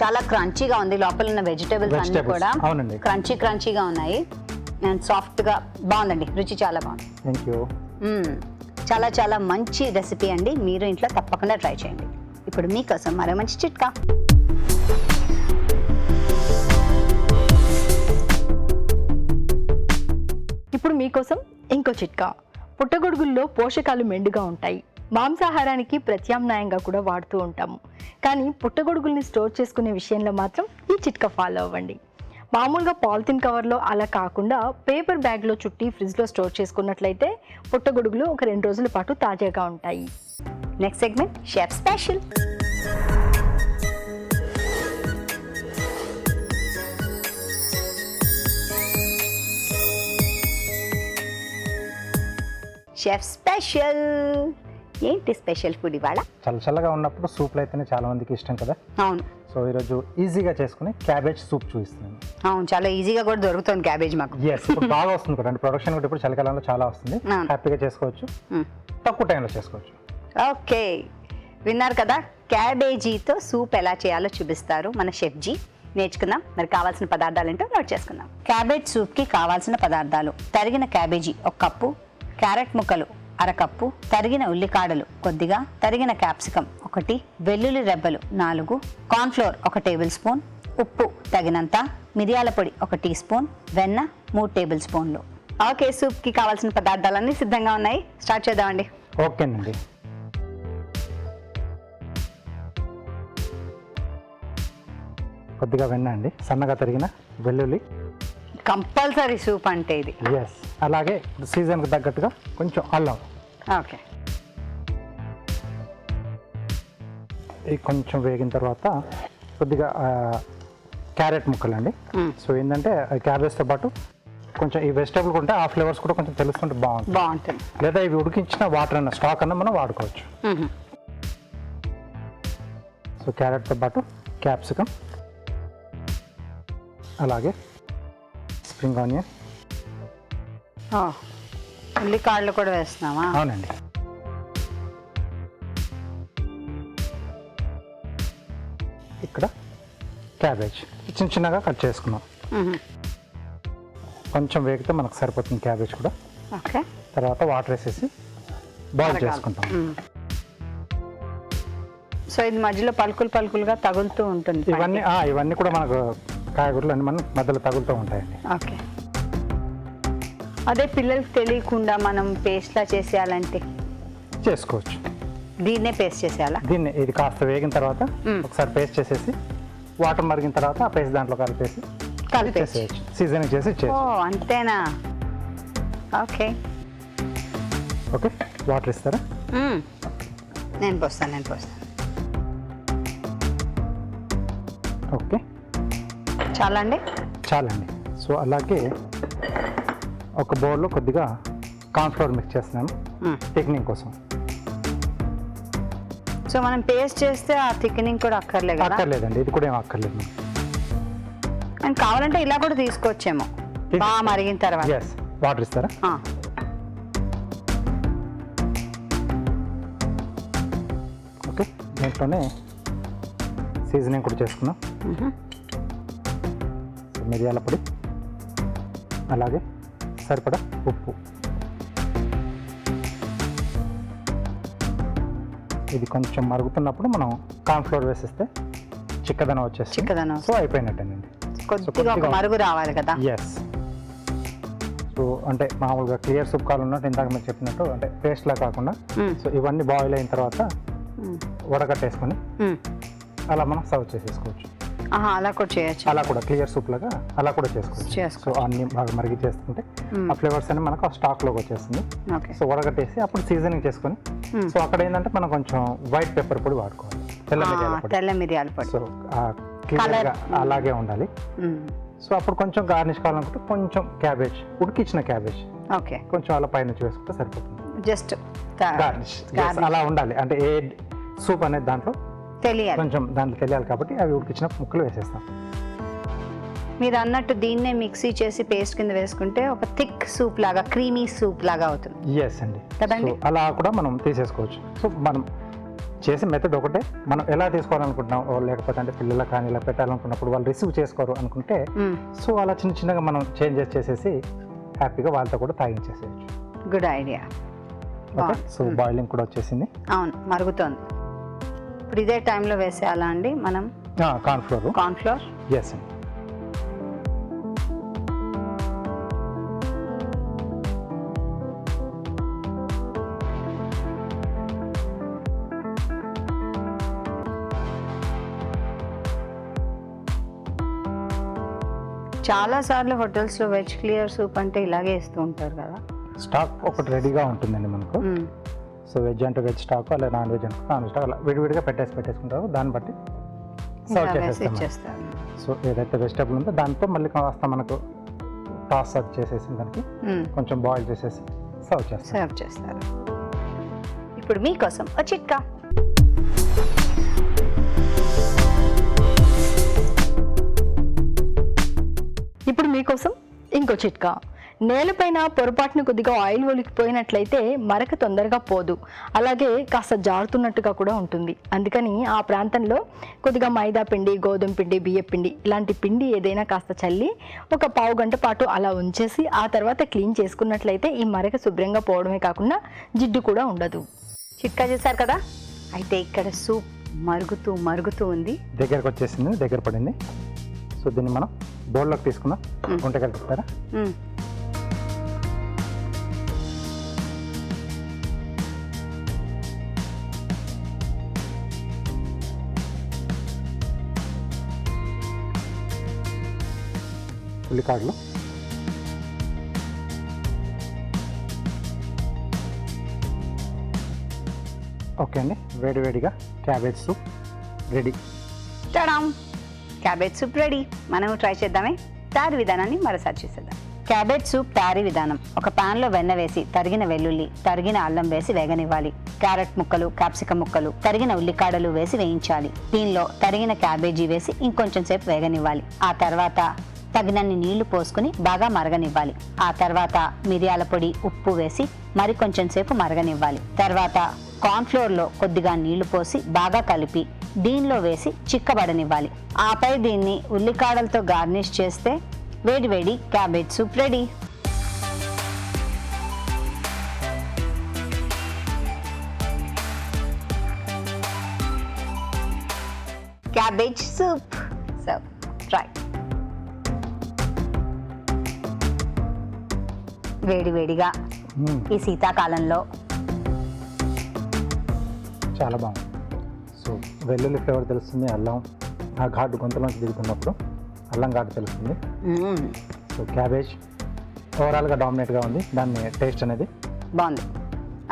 S1: చాలా క్రంచీగా ఉంది. లోపల ఉన్న వెజిటేబుల్స్ అన్ని కూడా
S2: అవునండి,
S1: క్రంచీగా ఉన్నాయి అండ్ సాఫ్ట్ గా బాగుందండి. రుచి చాలా బాగుంది.
S2: Thank you.
S1: చాలా చాలా మంచి రెసిపీ అండి. మీరు ఇంట్లో తప్పకుండా ట్రై చేయండి. ఇప్పుడు మీకోసం మరో మంచి చిట్కా.
S3: ఇప్పుడు మీకోసం ఇంకో చిట్కా. పుట్టగొడుగుల్లో పోషకాలు మెండుగా ఉంటాయి. మాంసాహారానికి ప్రత్యామ్నాయంగా కూడా వాడుతూ ఉంటాము. కానీ పుట్టగొడుగుల్ని స్టోర్ చేసుకునే విషయంలో మాత్రం ఈ చిట్కా ఫాలో అవ్వండి. మామూలుగా పాలిథిన్ కవర్లో అలా కాకుండా పేపర్ బ్యాగ్లో చుట్టి ఫ్రిడ్జ్లో స్టోర్ చేసుకున్నట్లయితే పుట్టగొడుగులు ఒక 2 రోజుల పాటు తాజాగా ఉంటాయి.
S1: Next segment chef special. Chef special. ఏంటి స్పెషల్ ఫుడ్ ఇవాళ?
S2: చల్లగా ఉన్నప్పుడు సూప్లు అయితేనే చాలా మందికి ఇష్టం కదా.
S1: అవును.
S2: సో ఈరోజు ఈజీగా చేసుకుని క్యాబేజ్ సూప్ చూపిస్తున్నాను.
S1: అవును, చాలా ఈజీగా కూడా దొరుకుతుంది క్యాబేజ్ మాకు.
S2: ఎస్, ఇప్పుడు బాగా వస్తుంది కూడా. అంటే ప్రొడక్షన్ కూడా ఇప్పుడు చలికాలంలో చాలా వస్తుంది. హ్యాపీగా చేసుకోవచ్చు, తక్కువ టైంలో చేసుకోవచ్చు.
S1: ఓకే, విన్నారు కదా, క్యాబేజీతో సూప్ ఎలా చేయాలో చూపిస్తారు మన షెఫ్ జీ. నేర్చుకుందాం. మరి కావాల్సిన పదార్థాలు ఏంటో నోట్ చేసుకుందాం. క్యాబేజ్ సూప్కి కావాల్సిన పదార్థాలు: తరిగిన క్యాబేజీ 1 కప్పు, క్యారెట్ ముక్కలు 1/2 కప్పు, తరిగిన ఉల్లికాడలు కొద్దిగా, తరిగిన క్యాప్సికం 1, వెల్లుల్లి రెబ్బలు 4, కార్న్ఫ్లోర్ 1 టేబుల్ స్పూన్, ఉప్పు తగినంత, మిరియాల పొడి 1 టీ స్పూన్, వెన్న 3 టేబుల్ స్పూన్లు. ఓకే, సూప్కి కావాల్సిన పదార్థాలన్నీ సిద్ధంగా ఉన్నాయి. స్టార్ట్ చేద్దామండి.
S2: ఓకేనండి. కొద్దిగా వెన్న అండి, సన్నగా తరిగిన వెల్లుల్లి,
S1: కంపల్సరీ సూప్ అంటే ఇది.
S2: ఎస్, అలాగే సీజన్కి తగ్గట్టుగా కొంచెం అల్లం.
S1: ఓకే,
S2: ఇది కొంచెం వేగిన తర్వాత కొద్దిగా క్యారెట్ ముక్కలు అండి. సో ఏంటంటే క్యాబేజ్తో పాటు కొంచెం ఈ వెజిటేబుల్ ఉంటే ఆ ఫ్లేవర్స్ కూడా కొంచెం తెలుసుకుంటే బాగుంటుంది. లేదా ఇవి ఉడికించిన వాటర్ అన్న స్టాక్ అన్న మనం వాడుకోవచ్చు. సో క్యారెట్తో పాటు క్యాప్సికం, అలాగే స్ప్రింగ్ ఆనియన్.
S1: ఉల్లికాడలు కూడా వేస్తున్నామా?
S2: అవునండి. ఇక్కడ క్యాబేజ్ చిన్నగా కట్ చేసుకున్నాం. కొంచెం వేగితే మనకు సరిపోతుంది క్యాబేజ్ కూడా.
S1: ఓకే,
S2: తర్వాత వాటర్ వేసేసి బాయిల్ చేసుకుంటాం.
S1: సో ఇది మధ్యలో పలుకులుగా తగులుతూ ఉంటుంది.
S2: ఇవన్నీ కూడా మనకు కాయగూరలు అన్ని మనం మధ్యలో తగులుతూ ఉంటాయండి.
S1: ఓకే, అదే పిల్లలకి తెలియకుండా మనం పేస్ట్లా చేసేయాలంటే
S2: చేసుకోవచ్చు.
S1: దీన్నే పేస్ట్ చేసేయాలా?
S2: దీన్ని ఇది కాస్త వేగిన తర్వాత ఒకసారి పేస్ట్ చేసేసి వాటర్ మరిగిన తర్వాత ఆ పేస్ట్ దాంట్లో కలిపేసి చేసేయచ్చు. సీజనింగ్ చేసి
S1: ఓ అంతేనా? ఓకే
S2: ఓకే, వాటర్ ఇస్తారా?
S1: నేను పోస్తాను.
S2: ఓకే,
S1: చాలండి.
S2: సో అలాగే ఒక బౌల్లో కొద్దిగా కార్న్ఫ్లోర్ మిక్స్ చేస్తున్నాను థిక్నింగ్ కోసం.
S1: సో మనం పేస్ట్ చేస్తే ఆ థిక్నింగ్ కూడా
S2: అక్కర్లేదండి, ఇది కూడా ఏం అక్కర్లేదు.
S1: అండ్ కావాలంటే ఇలా కూడా తీసుకోవచ్చేమో బాగా మరిగిన తర్వాత.
S2: ఎస్, వాటర్ ఇస్తారా? ఓకే, దీంట్లోనే సీజనింగ్ కూడా చేసుకున్నాం. మిరియాల పొడి, అలాగే సరిపడా ఉప్పు. ఇది కొంచెం మరుగుతున్నప్పుడు మనం కార్న్ఫ్లోర్ వేసేస్తే చిక్కదనం వచ్చేస్తుంది. సో అయిపోయినట్టేనండి.
S1: కొద్దిగా ఒక మరుగు రావాలి కదా.
S2: ఎస్, మీకు అంటే మామూలుగా క్లియర్ సూప్ కావాలన్నట్టు ఇందాక మీరు చెప్పినట్టు అంటే పేస్ట్లా కాకుండా సో ఇవన్నీ బాయిల్ అయిన తర్వాత వడకట్టేసుకొని అలా మనం సర్వ్ చేసేసుకోవచ్చు.
S1: అలా కూడా చేయొచ్చు.
S2: అలా కూడా క్లియర్ సూప్ లాగా అలా కూడా చేసుకోవచ్చు. సో అన్ని బాగా మరిగి చేసుకుంటే ఆ ఫ్లేవర్స్ అన్ని మనకు ఆ స్టాక్లోకి వచ్చేస్తుంది. సో వడగట్టేసి అప్పుడు సీజనింగ్ చేసుకొని సో అక్కడ ఏంటంటే మనం కొంచెం వైట్ పెప్పర్ పొడి వాడుకోవాలి,
S1: తెల్ల మిరియాల పొడి.
S2: సో క్లియర్గా అలాగే ఉండాలి. సో అప్పుడు కొంచెం గార్నిష్ కావాలనుకుంటే కొంచెం క్యాబేజ్, ఉడికించిన క్యాబేజ్
S1: ఓకే
S2: కొంచెం అలా పైనుంచి వేసుకుంటే సరిపోతుంది.
S1: జస్ట్
S2: గార్నిష్ అలా ఉండాలి. అంటే ఏ సూప్ అనేది దాంట్లో
S1: తెలియాలి,
S2: కొంచెం దాంట్లో తెలియాలి కాబట్టి అవి ఉడికించిన ముక్కలు వేసేస్తాం.
S1: మీరు అన్నట్టు దీన్నే మిక్సీ చేసి పేస్ట్ కింద వేసుకుంటే ఒక థిక్ సూప్ లాగా, క్రీమీ సూప్ లాగా అవుతుంది.
S2: ఎస్ అండి.
S1: కదండి?
S2: సో అలా కూడా మనం తీసేసుకోవచ్చు. సో మనం చేసే మెథడ్ ఒకటే, మనం ఎలా తీసుకోవాలనుకుంటున్నాం లేకపోతే అంటే పిల్లలకు కానీ ఇలా పెట్టాలనుకున్నప్పుడు వాళ్ళు రిసీవ్ చేసుకోరు అనుకుంటే సో అలా చిన్న చిన్నగా మనం చేంజెస్ చేసేసి హ్యాపీగా వాళ్ళతో కూడా తాగించేసేయచ్చు.
S1: Good idea.
S2: Okay, so boiling కూడా వచ్చేసింది.
S1: అవును, మరుగుతోంది. ఇప్పుడు ఇదే టైంలో వేసేయాలా అండి మనం కార్న్ఫ్లోర్?
S2: ఎస్ అండి.
S1: చాలా సార్లు హోటల్స్లో వెజ్ క్లియర్ సూప్ అంటే ఇలాగే ఇస్తూ ఉంటారు కదా.
S2: స్టాక్ ఒకటి రెడీగా ఉంటుందండి మనకు. సో వెజ్ అంటే వెజ్ స్టాక్, అలా నాన్ వెజ్ అంటే నాన్ వెజ్ స్టాక్, అలా విడివిడిగా పెట్టేసుకుంటారు. దాన్ని బట్టి సర్వ్ చేసేస్తాం. సో ఏదైతే వెజిటబుల్ ఉందో దాంతో మళ్ళీ కాస్త మనకు టాస్ సర్వ్ చేసేసి దానికి కొంచెం బాయిల్ చేసేసి సర్వ్ చేస్తారు.
S1: ఇప్పుడు మీకోసం ఒక చిట్కా.
S3: ఇప్పుడు మీకోసం ఇంకో చిట్కా. నేలపైన పొరపాటున కొద్దిగా ఆయిల్ ఒలికిపోయినట్లయితే మరక తొందరగా పోదు, అలాగే కాస్త జారుతున్నట్టుగా కూడా ఉంటుంది. అందుకని ఆ ప్రాంతంలో కొద్దిగా మైదా పిండి, గోధుమ పిండి, బియ్య పిండి ఇలాంటి పిండి ఏదైనా కాస్త చల్లి ఒక పావు గంట పాటు అలా ఉంచేసి ఆ తర్వాత క్లీన్ చేసుకున్నట్లయితే ఈ మరక శుభ్రంగా పోవడమే కాకుండా జిడ్డు కూడా ఉండదు.
S1: చిట్కా చేశారు కదా. అయితే ఇక్కడ సూప్ మరుగుతూ ఉంది.
S2: దగ్గరకు వచ్చేసింది, దగ్గర పడింది. సో దీన్ని మనం బౌల్లోకి తీసుకుందాం. వంటకాయలు చెప్తారా? ఉల్లికాడలు, ఓకే అండి. వేడివేడిగా cabbage soup ready.
S1: Cabbage soup ready. మనం ట్రై చేద్దామే. తయారీ విధానాన్ని మరోసారి చూసేద్దాం. క్యాబేజ్ సూప్ తయారీ విధానం: ఒక పాన్లో వెన్న వేసి తరిగిన వెల్లుల్లి, తరిగిన అల్లం వేసి వేగనివ్వాలి. క్యారెట్ ముక్కలు, క్యాప్సికం ముక్కలు, తరిగిన ఉల్లికాడలు వేసి వేయించాలి. దీనిలో తరిగిన క్యాబేజీ వేసి ఇంకొంచెం సేపు వేగనివ్వాలి. ఆ తర్వాత తగినన్ని నీళ్లు పోసుకుని బాగా మరగనివ్వాలి. ఆ తర్వాత మిరియాల పొడి, ఉప్పు వేసి మరి కొంచెం సేపు మరగనివ్వాలి. తర్వాత కార్న్ఫ్లోర్లో కొద్దిగా నీళ్లు పోసి బాగా కలిపి దీనిలో వేసి చిక్కబడనివ్వాలి. ఆపై దీన్ని ఉల్లికాడలతో గార్నిష్ చేస్తే వేడివేడి cabbage soup ready. Cabbage soup serve. Try. వేడివేడిగా ఈ శీతాకాలంలో
S2: చాలా బాగుంది. సో వెల్లుల్లి ఫ్లేవర్ తెలుస్తుంది, అల్లం ఆ ఘాటు గొంతులోంచి దిగుతున్నప్పుడు అల్లం ఘాటు తెలుస్తుంది. సో క్యాబేజ్ ఓవరాల్గా డామినేట్గా ఉంది. దాన్ని టేస్ట్ అనేది
S1: బాగుంది.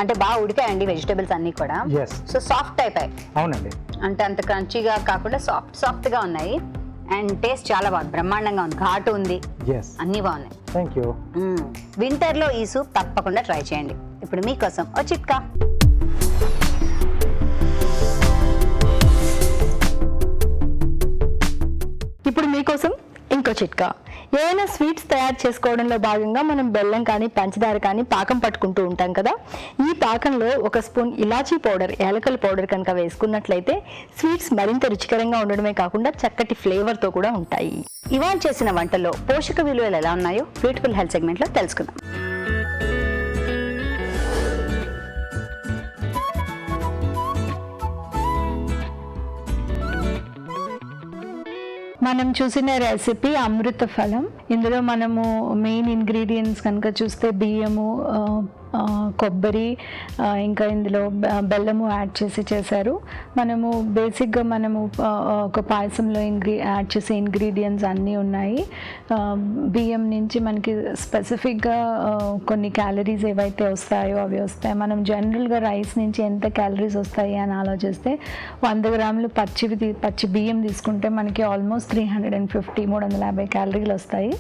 S1: అంటే బాగా ఉడికాయండి వెజిటేబుల్స్ అన్నీ కూడా.
S2: ఎస్.
S1: సో సాఫ్ట్ అయిపోయాయి.
S2: అవునండి. అంటే
S1: అంత క్రంచీగా కాకుండా సాఫ్ట్గా ఉన్నాయి. అండ్ టేస్ట్ చాలా బాగుంది, బ్రహ్మాండంగా ఉంది. ఘాటు ఉంది,
S2: ఎస్,
S1: అన్నీ బాగున్నాయి.
S2: Thank you.
S1: వింటర్లో ఈ సూప్ తప్పకుండా ట్రై చేయండి. ఇప్పుడు మీకోసం ఓ చిట్కా.
S3: ఇప్పుడు మీకోసం ఇంకో చిట్కా. ఏదైనా స్వీట్స్ తయారు చేసుకోవడంలో భాగంగా మనం బెల్లం కానీ పంచదార కానీ పాకం పట్టుకుంటూ ఉంటాం కదా. ఈ పాకంలో ఒక స్పూన్ ఇలాచీ పౌడర్, యాలకుల పౌడర్ కనుక వేసుకున్నట్లయితే స్వీట్స్ మరింత రుచికరంగా ఉండడమే కాకుండా చక్కటి ఫ్లేవర్తో కూడా ఉంటాయి.
S1: ఇవాళ చేసిన వంటల్లో పోషక విలువలు ఎలా ఉన్నాయో బ్యూటిఫుల్ హెల్త్ సెగ్మెంట్లో తెలుసుకుందాం.
S4: మనం చూసిన రెసిపీ అమృత ఫలం. ఇందులో మనము మెయిన్ ఇంగ్రీడియంట్స్ కనుక చూస్తే బియ్యము, కొబ్బరి, ఇంకా ఇందులో బెల్లము యాడ్ చేసి చేశారు. మనము బేసిక్గా మనము ఒక పాయసంలో యాడ్ చేసే ఇంగ్రీడియంట్స్ అన్నీ ఉన్నాయి. బియ్యం నుంచి మనకి స్పెసిఫిక్గా కొన్ని క్యాలరీస్ ఏవైతే వస్తాయో అవి వస్తాయి. మనం జనరల్గా రైస్ నుంచి ఎంత క్యాలరీస్ వస్తాయి అని ఆలోచిస్తే 100 గ్రాములు పచ్చి బియ్యం తీసుకుంటే మనకి ఆల్మోస్ట్ 350 క్యాలరీలు వస్తాయి.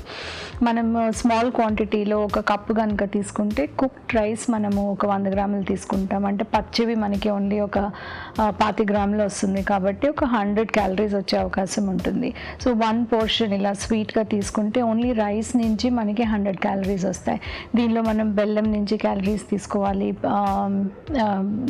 S4: మనం స్మాల్ క్వాంటిటీలో ఒక కప్పు కనుక తీసుకుంటే కుక్డ్ రైస్ మనము ఒక 100 గ్రాములు తీసుకుంటాం, అంటే పచ్చివి మనకి ఓన్లీ ఒక 25 గ్రాములు వస్తుంది కాబట్టి ఒక 100 క్యాలరీస్ వచ్చే అవకాశం ఉంటుంది. సో 1 పోర్షన్ ఇలా స్వీట్గా తీసుకుంటే ఓన్లీ రైస్ నుంచి మనకి 100 క్యాలరీస్ వస్తాయి. దీనిలో మనం బెల్లం నుంచి క్యాలరీస్ తీసుకోవాలి,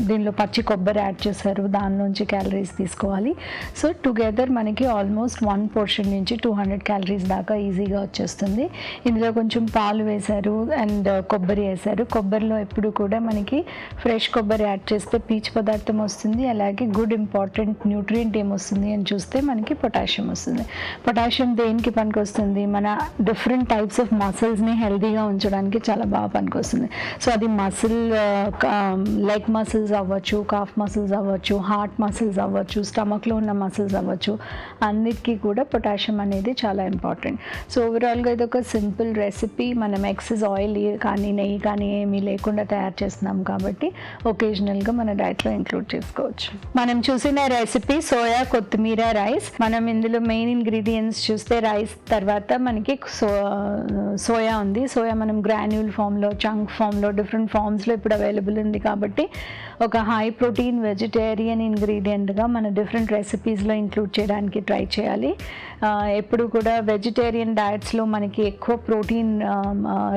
S4: దీనిలో పచ్చి కొబ్బరి యాడ్ చేశారు, దాని నుంచి క్యాలరీస్ తీసుకోవాలి. సో టుగెదర్ మనకి ఆల్మోస్ట్ 1 పోర్షన్ నుంచి 200 క్యాలరీస్ దాకా ఈజీగా వచ్చేస్తుంది. ఇందులో కొంచెం పాలు వేశారు అండ్ కొబ్బరి వేశారు. కొబ్బరిలో ఎప్పుడు కూడా మనకి ఫ్రెష్ కొబ్బరి యాడ్ చేస్తే పీచు పదార్థం వస్తుంది, అలాగే గుడ్ ఇంపార్టెంట్ న్యూట్రియంట్ ఏమొస్తుంది అని చూస్తే మనకి పొటాషియం వస్తుంది. పొటాషియం దేనికి పనికి వస్తుంది? మన డిఫరెంట్ టైప్స్ ఆఫ్ మసిల్స్ని హెల్తీగా ఉంచడానికి చాలా బాగా పనికొస్తుంది. సో అది లెగ్ మసిల్స్ అవ్వచ్చు, కాఫ్ మసిల్స్ అవ్వచ్చు, హార్ట్ మసిల్స్ అవ్వచ్చు, స్టమక్లో ఉన్న మసిల్స్ అవ్వచ్చు, అన్నిటికీ కూడా పొటాషియం అనేది చాలా ఇంపార్టెంట్. సో ఓవరాల్గా ఇది ఒక సింపుల్ రెసిపీ. మనం ఎక్సెస్ ఆయిల్ కానీ నెయ్యి కానీ ఏమీ లేకుండా తయారు చేస్తున్నాం కాబట్టి ఒకేజనల్గా మన డైట్లో ఇంక్లూడ్ చేసుకోవచ్చు. మనం చూసిన రెసిపీ సోయా కొత్తిమీర రైస్. మనం ఇందులో మెయిన్ ఇంగ్రీడియంట్స్ చూస్తే రైస్ తర్వాత మనకి సోయా ఉంది. సోయా మనం గ్రాన్యూల్ ఫామ్లో, చంక్ ఫామ్లో, డిఫరెంట్ ఫామ్స్లో ఇప్పుడు అవైలబుల్ ఉంది కాబట్టి ఒక హై ప్రోటీన్ వెజిటేరియన్ ఇంగ్రీడియంట్గా మన డిఫరెంట్ రెసిపీస్లో ఇంక్లూడ్ చేయడానికి ట్రై చేయాలి. ఎప్పుడు కూడా వెజిటేరియన్ డయట్స్లో మనకి ఎక్కువ ప్రోటీన్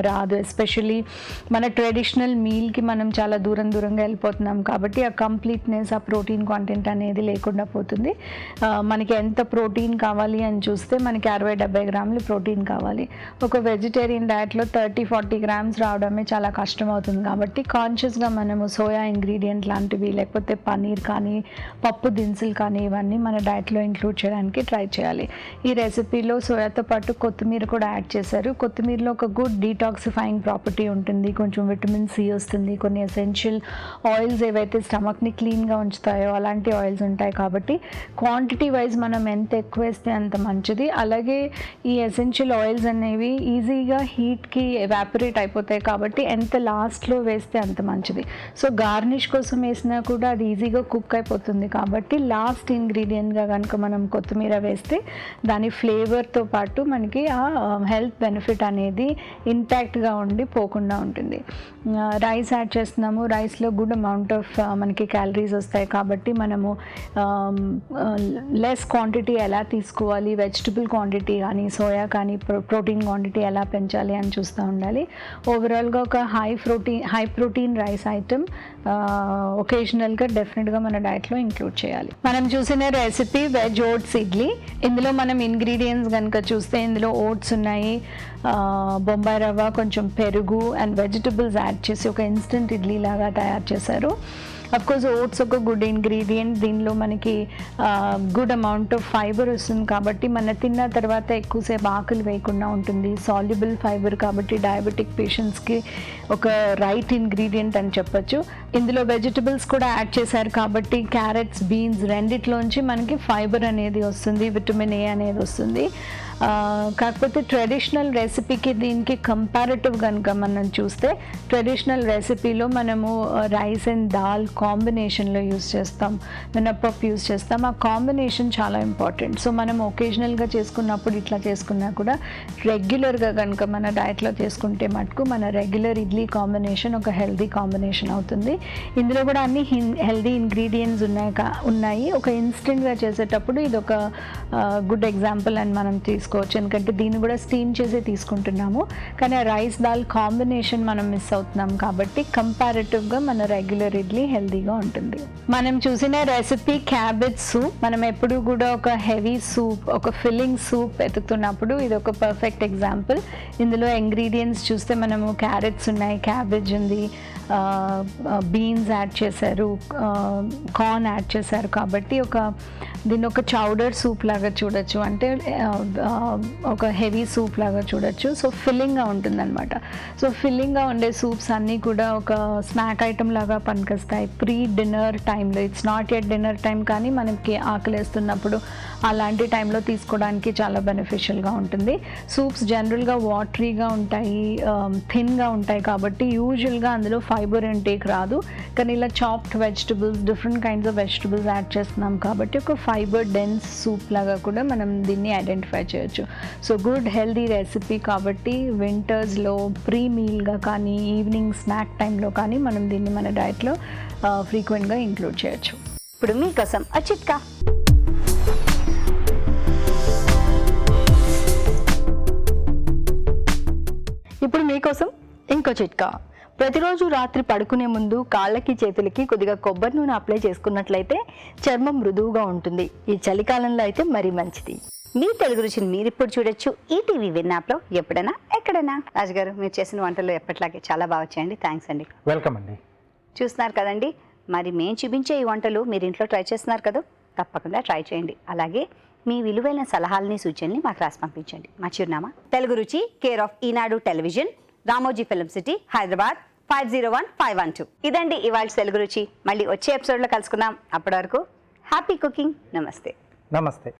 S4: రాదు. ఎస్పెషల్లీ మన ట్రెడిషనల్ మీల్కి మనం చాలా దూరంగా వెళ్ళిపోతున్నాం కాబట్టి ఆ కంప్లీట్నెస్, ఆ ప్రోటీన్ కాంటెంట్ అనేది లేకుండా పోతుంది. మనకి ఎంత ప్రోటీన్ కావాలి అని చూస్తే మనకి 60-70 గ్రాములు ప్రోటీన్ కావాలి. ఒక వెజిటేరియన్ డయట్లో 30-40 గ్రామ్స్ రావడమే చాలా కష్టం అవుతుంది కాబట్టి కాన్షియస్గా మనము సోయా ఇంగ్రీడియంట్ లాంటివి, లేకపోతే పన్నీర్ కానీ, పప్పు దినుసులు కానీ ఇవన్నీ మన డయట్లో ఇంక్లూడ్ చేయడానికి ట్రై చేయాలి. ఈ రెసిపీలో సోయాతో పాటు కొత్తిమీర కూడా యాడ్ చేశారు. కొత్తిమీరలో ఒక గుడ్ డీటాక్సిఫైయింగ్ ప్రాపర్టీ ఉంటుంది, కొంచెం విటమిన్ సి వస్తుంది, కొన్ని ఎసెన్షియల్ ఆయిల్స్ ఏవైతే స్టమక్ని క్లీన్గా ఉంచుతాయో అలాంటి ఆయిల్స్ ఉంటాయి కాబట్టి క్వాంటిటీ వైజ్ మనం ఎంత ఎక్కువ వేస్తే అంత మంచిది. అలాగే ఈ ఎసెన్షియల్ ఆయిల్స్ అనేవి ఈజీగా హీట్కి ఎవాపరేట్ అయిపోతాయి కాబట్టి ఎంత లాస్ట్లో వేస్తే అంత మంచిది. సో గార్నిష్ కోసం వేసినా కూడా అది ఈజీగా కుక్ అయిపోతుంది కాబట్టి లాస్ట్ ఇంగ్రీడియంట్గా కనుక మనం కొత్తిమీర వేస్తే దాని ఫ్లేవర్తో పాటు మనకి ఆ హెల్త్ బెనిఫిట్ అనేది ఇంటాక్ట్గా ఉండి పోకుండా ఉంటుంది. రైస్ యాడ్ చేస్తున్నాము. రైస్లో గుడ్ అమౌంట్ ఆఫ్ మనకి క్యాలరీస్ వస్తాయి కాబట్టి మనము లెస్ క్వాంటిటీ ఎలా తీసుకోవాలి, వెజిటబుల్ క్వాంటిటీ కానీ, సోయా కానీ, ప్రోటీన్ క్వాంటిటీ ఎలా పెంచాలి అని చూస్తూ ఉండాలి. ఓవరాల్గా ఒక హై ప్రోటీన్ రైస్ ఐటమ్ ఒకేజనల్గా డెఫినెట్గా మన డైట్లో ఇంక్లూడ్ చేయాలి. మనం చూసిన రెసిపీ వెజ్ ఓట్స్ ఇడ్లీ. ఇందులో మనం ఇంగ్రీడియంట్స్ కనుక చూస్తే ఇందులో ఓట్స్ ఉన్నాయి, బొంబాయి రవ్వ, కొంచెం పెరుగు అండ్ వెజిటబుల్స్ యాడ్ చేసి ఒక ఇన్స్టెంట్ ఇడ్లీ లాగా తయారు చేశారు. అఫ్కోర్స్ ఓట్స్ ఒక గుడ్ ఇంగ్రీడియంట్. దీనిలో మనకి గుడ్ అమౌంట్ ఆఫ్ ఫైబర్ వస్తుంది కాబట్టి మన తిన్న తర్వాత ఎక్కువసేపు ఆకలి వేయకుండా ఉంటుంది. సాల్యుబుల్ ఫైబర్ కాబట్టి డయాబెటిక్ పేషెంట్స్కి ఒక రైట్ ఇంగ్రీడియంట్ అని చెప్పొచ్చు. ఇందులో వెజిటబుల్స్ కూడా యాడ్ చేశారు కాబట్టి క్యారెట్స్, బీన్స్ రెండిట్లోంచి మనకి ఫైబర్ అనేది వస్తుంది, విటమిన్ ఏ అనేది వస్తుంది. కాకపోతే ట్రెడిషనల్ రెసిపీకి దీనికి కంపారిటివ్ కనుక మనం చూస్తే ట్రెడిషనల్ రెసిపీలో మనము రైస్ అండ్ దాల్ కాంబినేషన్లో యూస్ చేస్తాం, మినప్పప్పు యూస్ చేస్తాం. ఆ కాంబినేషన్ చాలా ఇంపార్టెంట్. సో మనం ఒకేజనల్గా చేసుకున్నప్పుడు ఇట్లా చేసుకున్నా కూడా రెగ్యులర్గా కనుక మన డయట్లో చేసుకుంటే మటుకు మన రెగ్యులర్ ఇడ్లీ కాంబినేషన్ ఒక హెల్దీ కాంబినేషన్ అవుతుంది. ఇందులో కూడా అన్ని హెల్దీ ఇంగ్రీడియంట్స్ ఉన్నాయి. ఒక ఇన్స్టెంట్గా చేసేటప్పుడు ఇది ఒక గుడ్ ఎగ్జాంపుల్ అని మనం తీసుకోవచ్చు. ఎందుకంటే దీన్ని కూడా స్టీమ్ చేసి తీసుకుంటున్నాము కానీ రైస్ దాల్ కాంబినేషన్ మనం మిస్ అవుతున్నాం కాబట్టి కంపారిటివ్గా మన రెగ్యులర్ ఇడ్లీ హెల్తీ హెల్దీగా ఉంటుంది. మనం చూసిన రెసిపీ క్యాబేజ్ సూప్. మనం ఎప్పుడు కూడా ఒక హెవీ సూప్, ఒక ఫిల్లింగ్ సూప్ వెతుకుతున్నప్పుడు ఇది ఒక పర్ఫెక్ట్ ఎగ్జాంపుల్. ఇందులో ఇంగ్రీడియంట్స్ చూస్తే మనము క్యారెట్స్ ఉన్నాయి, క్యాబేజ్ ఉంది, బీన్స్ యాడ్ చేశారు, కార్న్ యాడ్ చేశారు. కాబట్టి దీన్ని ఒక చౌడర్ సూప్ లాగా చూడొచ్చు, అంటే ఒక హెవీ సూప్ లాగా చూడొచ్చు. సో ఫిల్లింగ్గా ఉంటుందన్నమాట. సో ఫిల్లింగ్గా ఉండే సూప్స్ అన్నీ కూడా ఒక స్నాక్ ఐటమ్ లాగా పనికొస్తాయి ప్రీ డిన్నర్ టైంలో. It's not at dinner time, కానీ మనకి ఆకలేస్తున్నప్పుడు అలాంటి టైంలో తీసుకోవడానికి చాలా బెనిఫిషియల్గా ఉంటుంది. సూప్స్ జనరల్గా వాటరీగా ఉంటాయి, థిన్గా ఉంటాయి, కాబట్టి యూజువల్గా అందులో ఫైబర్ ఇంటేక్ రాదు. కానీ ఇలా chopped vegetables, different kinds of vegetables add చేస్తున్నాం కాబట్టి ఒక ఫైబర్ డెన్స్ సూప్ లాగా కూడా మనం దీన్ని ఐడెంటిఫై చేయొచ్చు. సో గుడ్ హెల్దీ రెసిపీ కాబట్టి వింటర్స్లో ప్రీ మీల్గా కానీ ఈవినింగ్ స్నాక్ టైంలో కానీ మనం దీన్ని మన డైట్లో ఫ్రీక్వెంట్గా ఇంక్లూడ్ చేయొచ్చు.
S1: ఇప్పుడు మీకోసం ఆ చిట్కా. ఇప్పుడు మీకోసం ఇంకో చిట్కా. ప్రతిరోజు రాత్రి పడుకునే ముందు కాళ్ళకి చేతులకి కొద్దిగా కొబ్బరి నూనె అప్లై చేసుకున్నట్లయితే చర్మం మృదువుగా ఉంటుంది. ఈ చలికాలంలో అయితే మరీ మంచిది. మీ తెలుగు రుచిని మీరు ఇప్పుడు చూడొచ్చు ఈటీవీ విన్ యాప్లో ఎప్పుడైనా ఎక్కడైనా. రాజుగారు, మీరు చేసిన వంటలు ఎప్పటిలాగే చాలా బాగా వచ్చాయండి. థ్యాంక్స్ అండి.
S2: వెల్కమ్ అండి.
S1: చూస్తున్నారు కదండి, మరి మేము చూపించే ఈ వంటలు మీరు ఇంట్లో ట్రై చేస్తున్నారు కదా, తప్పకుండా ట్రై చేయండి. అలాగే మీ విలువైన సలహాలని సూచనల్ని మాకు రాసి పంపించండి. మా చిరునామా తెలుగు రుచి, care of Eenadu television, Ramoji film city, Hyderabad 501512. ఇదండి ఇవాళ తెలుగు రుచి. మళ్ళీ వచ్చే ఎపిసోడ్లో కలుసుకుందాం. అప్పటి వరకు హ్యాపీ కుకింగ్. నమస్తే.
S2: నమస్తే.